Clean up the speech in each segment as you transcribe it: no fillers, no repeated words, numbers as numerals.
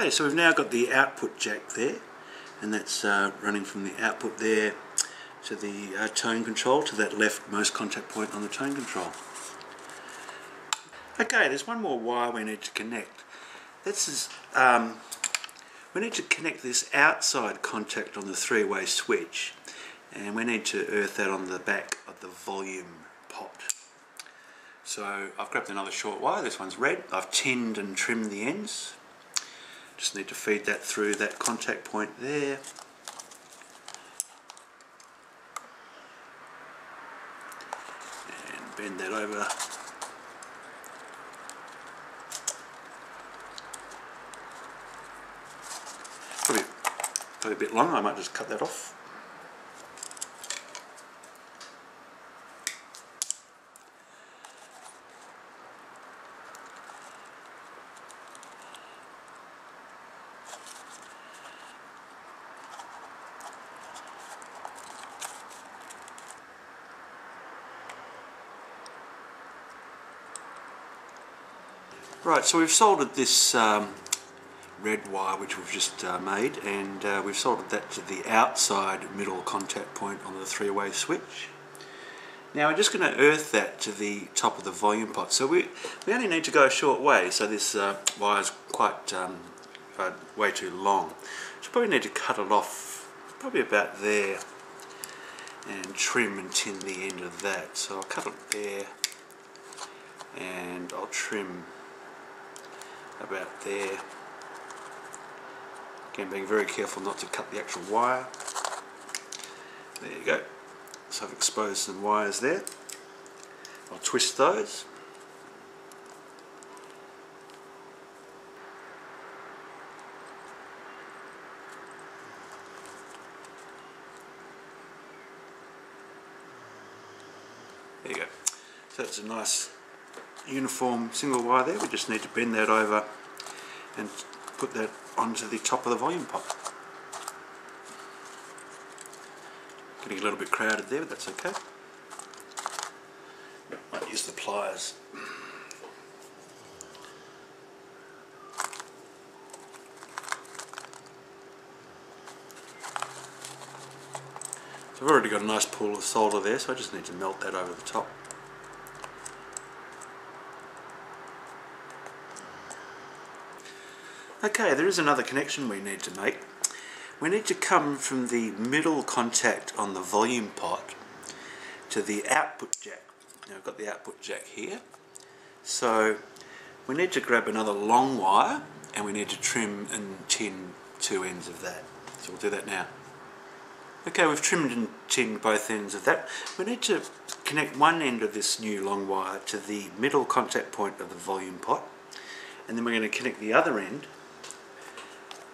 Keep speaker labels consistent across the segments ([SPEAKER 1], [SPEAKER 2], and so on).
[SPEAKER 1] Okay, so we've now got the output jack there, and that's running from the output there to the tone control, to that leftmost contact point on the tone control. Okay, there's one more wire we need to connect. This is, we need to connect this outside contact on the three-way switch, and we need to earth that on the back of the volume pot. So I've grabbed another short wire, this one's red, I've tinned and trimmed the ends. Just need to feed that through that contact point there. And bend that over. Probably a bit long, I might just cut that off. Right, so we've soldered this red wire which we've just made, and we've soldered that to the outside middle contact point on the three-way switch. Now we're just going to earth that to the top of the volume pot. So we only need to go a short way, so this wire is quite way too long. So probably need to cut it off probably about there and trim and tin the end of that. So I'll cut it there and I'll trim about there. Again, being very careful not to cut the actual wire. There you go. So I've exposed some wires there. I'll twist those. There you go. So that's a nice uniform single wire there. We just need to bend that over and put that onto the top of the volume pot. Getting a little bit crowded there, but that's okay. Might use the pliers. So I've already got a nice pool of solder there, so I just need to melt that over the top. Okay, there is another connection we need to make. We need to come from the middle contact on the volume pot to the output jack. Now I've got the output jack here. So we need to grab another long wire and we need to trim and tin two ends of that. So we'll do that now. Okay, we've trimmed and tinned both ends of that. We need to connect one end of this new long wire to the middle contact point of the volume pot, and then we're going to connect the other end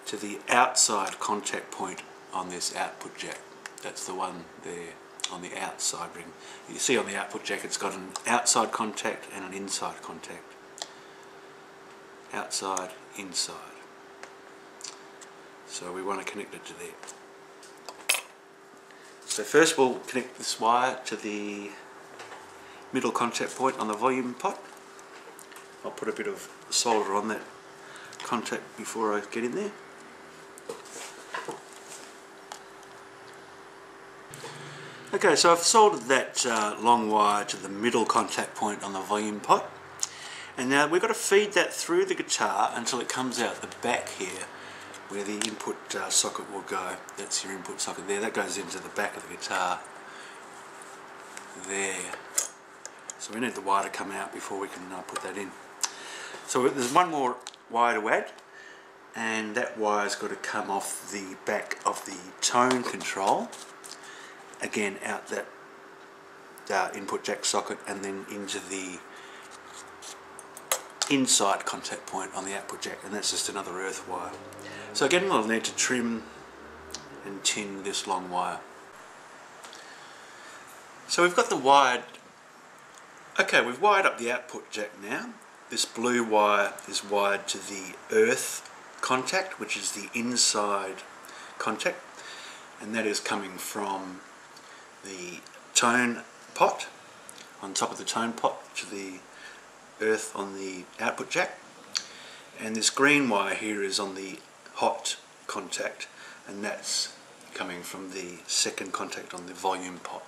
[SPEAKER 1] to the outside contact point on this output jack. That's the one there on the outside ring. You see on the output jack it's got an outside contact and an inside contact. Outside, inside. So we want to connect it to there. So first we'll connect this wire to the middle contact point on the volume pot. I'll put a bit of solder on that contact before I get in there. Okay, so I've soldered that long wire to the middle contact point on the volume pot, and now we've got to feed that through the guitar until it comes out the back here where the input socket will go. That's your input socket there, that goes into the back of the guitar there. So we need the wire to come out before we can put that in. So there's one more wire to add, and that wire's got to come off the back of the tone control, again out that input jack socket and then into the inside contact point on the output jack, and that's just another earth wire. So again we'll need to trim and tin this long wire. So we've got the wired, okay, we've wired up the output jack now. This blue wire is wired to the earth contact, which is the inside contact, and that is coming from the tone pot, on top of the tone pot to the earth on the output jack. and this green wire here is on the hot contact, and that's coming from the second contact on the volume pot.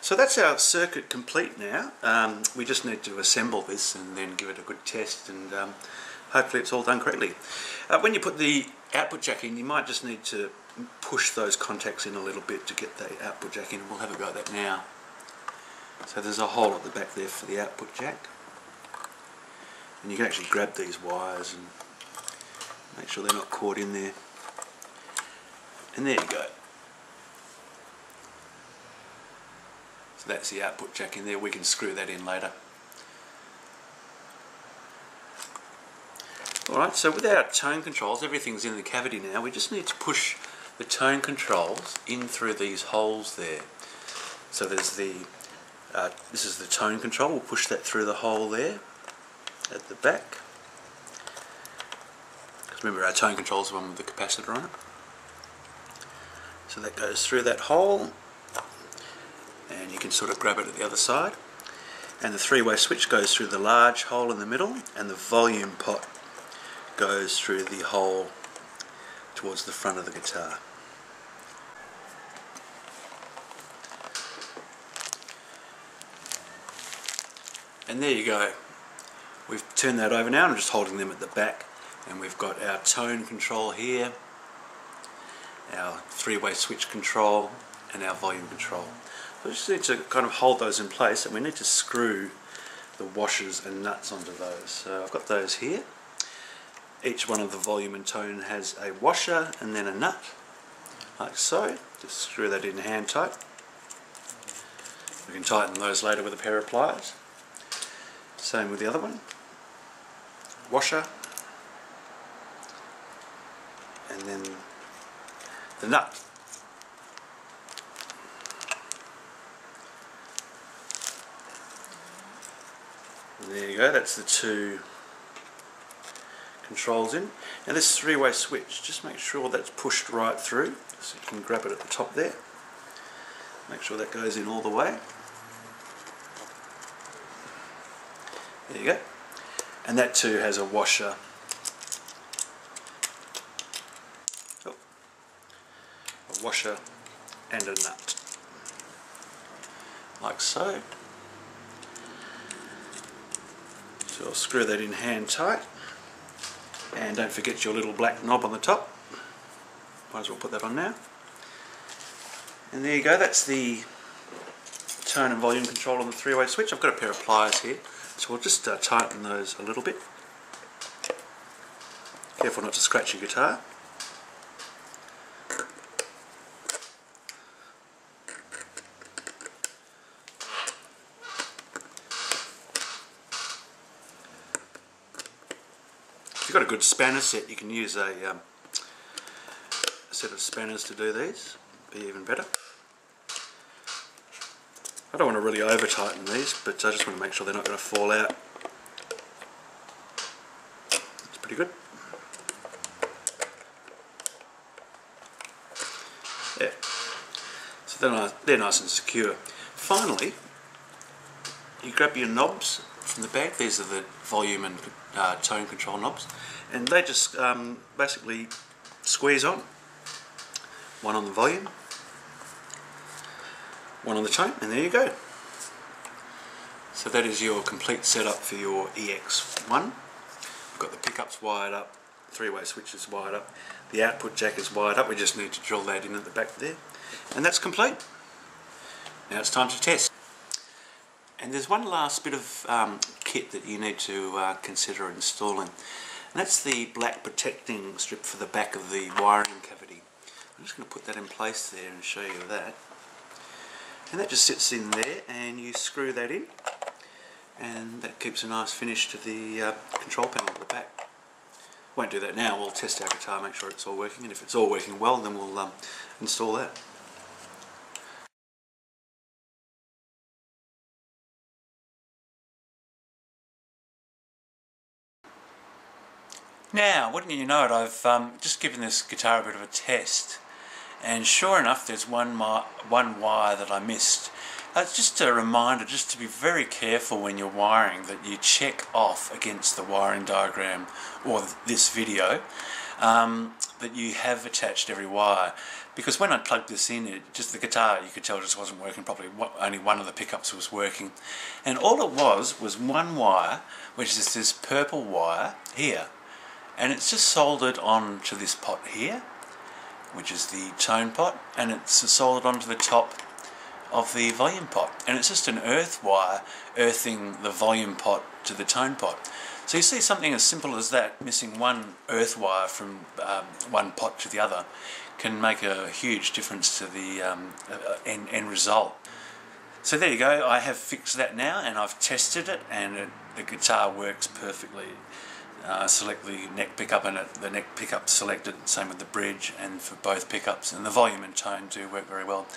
[SPEAKER 1] So that's our circuit complete now. We just need to assemble this and then give it a good test, and hopefully it's all done correctly. When you put the output jack in, you might just need to push those contacts in a little bit to get the output jack in. We'll have a go at that now. So there's a hole at the back there for the output jack, and you can actually grab these wires and make sure they're not caught in there, and there you go. So that's the output jack in there. We can screw that in later. Alright, so with our tone controls, everything's in the cavity now. We just need to push the tone controls in through these holes there. So there's the this is the tone control. We'll push that through the hole there at the back. Because remember, our tone control is the one with the capacitor on it. So that goes through that hole, and you can sort of grab it at the other side. And the three-way switch goes through the large hole in the middle, and the volume pot goes through the hole towards the front of the guitar. And there you go. We've turned that over now. I'm just holding them at the back, and we've got our tone control here, our three-way switch control, and our volume control. So we just need to kind of hold those in place, and we need to screw the washers and nuts onto those. So I've got those here. Each one of the volume and tone has a washer and then a nut, like so. Just screw that in hand tight. We can tighten those later with a pair of pliers. Same with the other one. Washer, and then the nut. And there you go, that's the two controls in. Now this three-way switch, just make sure that's pushed right through, so you can grab it at the top there. Make sure that goes in all the way. There you go. And that too has a washer. Oh. A washer and a nut. Like so. So I'll screw that in hand tight. And don't forget your little black knob on the top. Might as well put that on now. And there you go, that's the tone and volume control on the three-way switch. I've got a pair of pliers here, so we'll just tighten those a little bit. Careful not to scratch your guitar. If you've got a good spanner set, you can use a set of spanners to do these. Be even better. I don't want to really over tighten these, but I just want to make sure they're not going to fall out. That's pretty good. Yeah. So they're nice and secure. Finally, you grab your knobs from the bag. These are the volume and tone control knobs, and they just basically squeeze on. One on the volume, one on the tone, and there you go. So that is your complete setup for your EX-1. We've got the pickups wired up, three-way switches wired up, the output jack is wired up. We just need to drill that in at the back there, and that's complete. Now it's time to test. And there's one last bit of kit that you need to consider installing, and that's the black protecting strip for the back of the wiring cavity. I'm just going to put that in place there and show you that. And that just sits in there, and you screw that in, and that keeps a nice finish to the control panel at the back. Won't do that now. We'll test our guitar, make sure it's all working, and if it's all working well, then we'll install that. Now, wouldn't you know it, I've just given this guitar a bit of a test, and sure enough there's one wire that I missed, It's just a reminder just to be very careful when you're wiring, that you check off against the wiring diagram or this video that you have attached every wire, because when I plugged this in, just the guitar, you could tell, just wasn't working properly. Only one of the pickups was working, and all it was one wire, which is this purple wire here, and it's just soldered onto this pot here, which is the tone pot, and it's soldered onto the top of the volume pot, and it's just an earth wire earthing the volume pot to the tone pot. So you see something as simple as that, missing one earth wire from one pot to the other, can make a huge difference to the end result. So there you go, I have fixed that now, and I've tested it, and the guitar works perfectly. Select the neck pickup, and the neck pickup selected, same with the bridge, and for both pickups, and the volume and tone do work very well.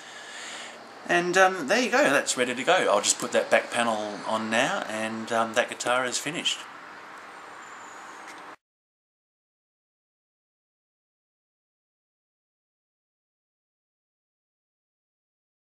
[SPEAKER 1] And there you go, that's ready to go. I'll just put that back panel on now, and that guitar is finished.